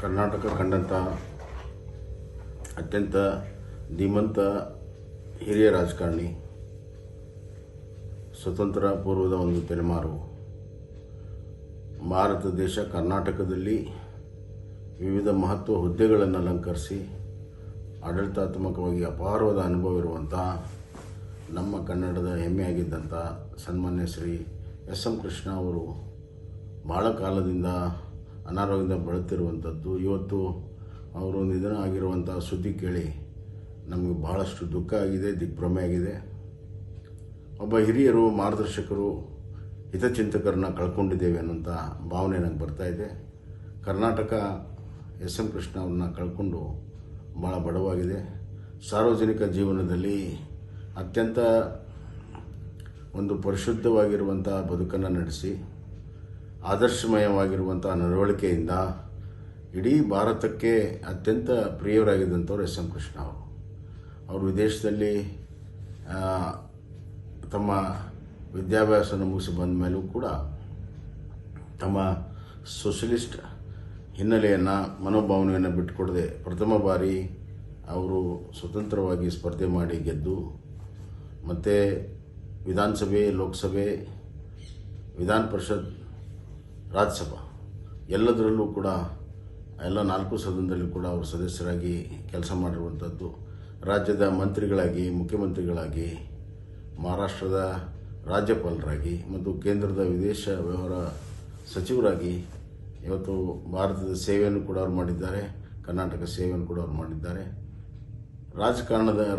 ಕರ್ನಾಟಕ ಕಂಡಂಥ ಅತ್ಯಂತ ಧೀಮಂತ ಹಿರಿಯ ರಾಜಕಾರಣಿ, ಸ್ವತಂತ್ರ ಪೂರ್ವದ ಒಂದು ತಲೆಮಾರು. ಭಾರತ ದೇಶ ಕರ್ನಾಟಕದಲ್ಲಿ ವಿವಿಧ ಮಹತ್ವ ಹುದ್ದೆಗಳನ್ನು ಅಲಂಕರಿಸಿ ಆಡಳಿತಾತ್ಮಕವಾಗಿ ಅಪಾರವಾದ ಅನುಭವ ಇರುವಂಥ ನಮ್ಮ ಕನ್ನಡದ ಹೆಮ್ಮೆಯಾಗಿದ್ದಂಥ ಸನ್ಮಾನ್ಯ ಶ್ರೀ ಎಸ್ ಎಂ ಕೃಷ್ಣ ಅವರು ಭಾಳ ಕಾಲದಿಂದ ಅನಾರೋಗ್ಯದಿಂದ ಬಳಲುತ್ತಿರುವಂಥದ್ದು. ಇವತ್ತು ಅವರು ನಿಧನ ಆಗಿರುವಂಥ ಸುದ್ದಿ ಕೇಳಿ ನಮಗೆ ಬಹಳಷ್ಟು ದುಃಖ ಆಗಿದೆ, ದಿಗ್ಭ್ರಮೆ ಆಗಿದೆ. ಒಬ್ಬ ಹಿರಿಯರು, ಮಾರ್ಗದರ್ಶಕರು, ಹಿತಚಿಂತಕರನ್ನ ಕಳ್ಕೊಂಡಿದ್ದೇವೆ ಅನ್ನೋಂಥ ಭಾವನೆ ನನಗೆ ಬರ್ತಾ ಇದೆ. ಕರ್ನಾಟಕ ಎಸ್ ಎಂ ಕೃಷ್ಣ ಅವ್ರನ್ನ ಕಳ್ಕೊಂಡು ಭಾಳ ಬಡವಾಗಿದೆ. ಸಾರ್ವಜನಿಕ ಜೀವನದಲ್ಲಿ ಅತ್ಯಂತ ಒಂದು ಪರಿಶುದ್ಧವಾಗಿರುವಂಥ ಬದುಕನ್ನು ನಡೆಸಿ ಆದರ್ಶಮಯವಾಗಿರುವಂಥ ನಡವಳಿಕೆಯಿಂದ ಇಡೀ ಭಾರತಕ್ಕೆ ಅತ್ಯಂತ ಪ್ರಿಯರಾಗಿದ್ದಂಥವ್ರು ಎಸ್ ಎಂ ಕೃಷ್ಣ ಅವರು ವಿದೇಶದಲ್ಲಿ ತಮ್ಮ ವಿದ್ಯಾಭ್ಯಾಸನ ಮುಗಿಸಿ ಬಂದ ಮೇಲೂ ಕೂಡ ತಮ್ಮ ಸೋಷಲಿಸ್ಟ್ ಹಿನ್ನೆಲೆಯನ್ನು, ಮನೋಭಾವನೆಯನ್ನು ಬಿಟ್ಟುಕೊಡದೆ ಪ್ರಥಮ ಬಾರಿ ಅವರು ಸ್ವತಂತ್ರವಾಗಿ ಸ್ಪರ್ಧೆ ಮಾಡಿ ಗೆದ್ದು, ಮತ್ತು ವಿಧಾನಸಭೆ, ಲೋಕಸಭೆ, ವಿಧಾನ ಪರಿಷತ್, ರಾಜ್ಯಸಭಾ ಎಲ್ಲದರಲ್ಲೂ ಕೂಡ ಎಲ್ಲ 4 ಸದನದಲ್ಲಿ ಕೂಡ ಅವರು ಸದಸ್ಯರಾಗಿ ಕೆಲಸ ಮಾಡಿರುವಂಥದ್ದು. ರಾಜ್ಯದ ಮಂತ್ರಿಗಳಾಗಿ, ಮುಖ್ಯಮಂತ್ರಿಗಳಾಗಿ, ಮಹಾರಾಷ್ಟ್ರದ ರಾಜ್ಯಪಾಲರಾಗಿ ಮತ್ತು ಕೇಂದ್ರದ ವಿದೇಶ ವ್ಯವಹಾರ ಸಚಿವರಾಗಿ ಇವತ್ತು ಭಾರತದ ಸೇವೆಯನ್ನು ಕೂಡ ಅವರು ಮಾಡಿದ್ದಾರೆ, ಕರ್ನಾಟಕ ಸೇವೆಯನ್ನು ಕೂಡ ಅವರು ಮಾಡಿದ್ದಾರೆ.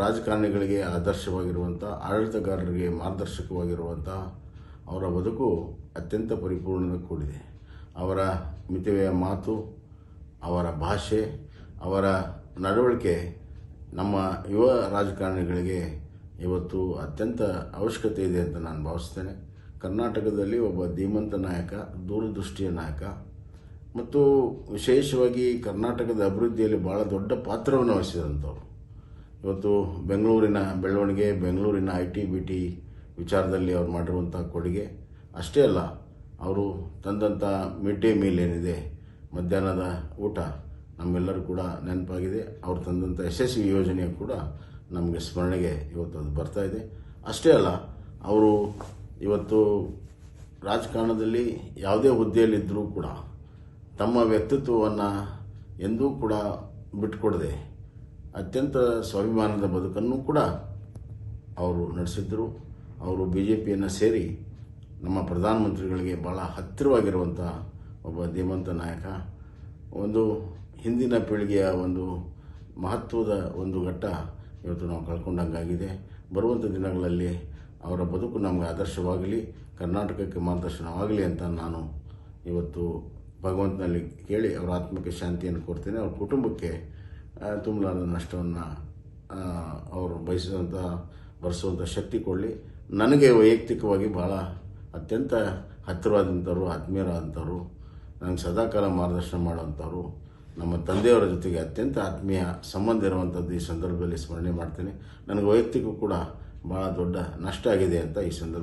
ರಾಜಕಾರಣಿಗಳಿಗೆ ಆದರ್ಶವಾಗಿರುವಂಥ, ಆಡಳಿತಗಾರರಿಗೆ ಮಾರ್ಗದರ್ಶಕವಾಗಿರುವಂಥ ಅವರ ಬದುಕು ಅತ್ಯಂತ ಪರಿಪೂರ್ಣತೆ ಕೂಡಿದೆ. ಅವರ ಮಿತವ್ಯಯ ಮಾತು, ಅವರ ಭಾಷೆ, ಅವರ ನಡವಳಿಕೆ ನಮ್ಮ ಯುವ ರಾಜಕಾರಣಿಗಳಿಗೆ ಇವತ್ತು ಅತ್ಯಂತ ಅವಶ್ಯಕತೆ ಇದೆ ಅಂತ ನಾನು ಭಾವಿಸ್ತೇನೆ. ಕರ್ನಾಟಕದಲ್ಲಿ ಒಬ್ಬ ಧೀಮಂತ ನಾಯಕ, ದೂರದೃಷ್ಟಿಯ ನಾಯಕ ಮತ್ತು ವಿಶೇಷವಾಗಿ ಕರ್ನಾಟಕದ ಅಭಿವೃದ್ಧಿಯಲ್ಲಿ ಭಾಳ ದೊಡ್ಡ ಪಾತ್ರವನ್ನು ವಹಿಸಿದಂಥವ್ರು. ಇವತ್ತು ಬೆಂಗಳೂರಿನ ಬೆಳವಣಿಗೆ, ಬೆಂಗಳೂರಿನ IT-BT ವಿಚಾರದಲ್ಲಿ ಅವ್ರು ಮಾಡಿರುವಂಥ ಕೊಡುಗೆ ಅಷ್ಟೇ ಅಲ್ಲ, ಅವರು ತಂದಂಥ ಮಿಡ್ ಡೇ ಮೀಲ್ ಏನಿದೆ, ಮಧ್ಯಾಹ್ನದ ಊಟ ನಮ್ಮೆಲ್ಲರೂ ಕೂಡ ನೆನಪಾಗಿದೆ. ಅವರು ತಂದಂಥ ಯಶಸ್ವಿ ಯೋಜನೆ ಕೂಡ ನಮಗೆ ಸ್ಮರಣೆಗೆ ಇವತ್ತು ಅದು ಬರ್ತಾ ಇದೆ. ಅಷ್ಟೇ ಅಲ್ಲ, ಅವರು ಇವತ್ತು ರಾಜಕಾರಣದಲ್ಲಿ ಯಾವುದೇ ಹುದ್ದೆಯಲ್ಲಿದ್ದರೂ ಕೂಡ ತಮ್ಮ ವ್ಯಕ್ತಿತ್ವವನ್ನು ಎಂದೂ ಕೂಡ ಬಿಟ್ಟುಕೊಡದೆ ಅತ್ಯಂತ ಸ್ವಾಭಿಮಾನದ ಬದುಕನ್ನು ಕೂಡ ಅವರು ನಡೆಸಿದ್ದರು. ಅವರು BJPಯನ್ನು ಸೇರಿ ನಮ್ಮ ಪ್ರಧಾನಮಂತ್ರಿಗಳಿಗೆ ಭಾಳ ಹತ್ತಿರವಾಗಿರುವಂಥ ಒಬ್ಬ ಧೀಮಂತ ನಾಯಕ. ಒಂದು ಹಿಂದಿನ ಪೀಳಿಗೆಯ ಒಂದು ಮಹತ್ವದ ಒಂದು ಘಟ್ಟ ಇವತ್ತು ನಾವು ಕಳ್ಕೊಂಡಂಗಾಗಿದೆ. ಬರುವಂಥ ದಿನಗಳಲ್ಲಿ ಅವರ ಬದುಕು ನಮಗೆ ಆದರ್ಶವಾಗಲಿ, ಕರ್ನಾಟಕಕ್ಕೆ ಮಾರ್ಗದರ್ಶನವಾಗಲಿ ಅಂತ ನಾನು ಇವತ್ತು ಭಗವಂತನಲ್ಲಿ ಕೇಳಿ ಅವರ ಆತ್ಮಕ್ಕೆ ಶಾಂತಿಯನ್ನು ಕೋರ್ತೇನೆ. ಅವ್ರ ಕುಟುಂಬಕ್ಕೆ ತುಂಬಲಾರದ ನಷ್ಟವನ್ನು ಅವರು ಭರಿಸುವಂಥ ಶಕ್ತಿ ಕೊಡಲಿ. ನನಗೆ ವೈಯಕ್ತಿಕವಾಗಿ ಭಾಳ ಅತ್ಯಂತ ಹತ್ತಿರವಾದಂಥವ್ರು, ಆತ್ಮೀಯರಾದಂಥವ್ರು, ನನಗೆ ಸದಾಕಾಲ ಮಾರ್ಗದರ್ಶನ ಮಾಡುವಂಥವ್ರು, ನಮ್ಮ ತಂದೆಯವರ ಜೊತೆಗೆ ಅತ್ಯಂತ ಆತ್ಮೀಯ ಸಂಬಂಧ ಇರುವಂಥದ್ದು ಈ ಸಂದರ್ಭದಲ್ಲಿ ಸ್ಮರಣೆ ಮಾಡ್ತೇನೆ. ನನಗೆ ವೈಯಕ್ತಿಕ ಕೂಡ ಭಾಳ ದೊಡ್ಡ ನಷ್ಟ ಆಗಿದೆ ಅಂತ ಈ ಸಂದರ್ಭ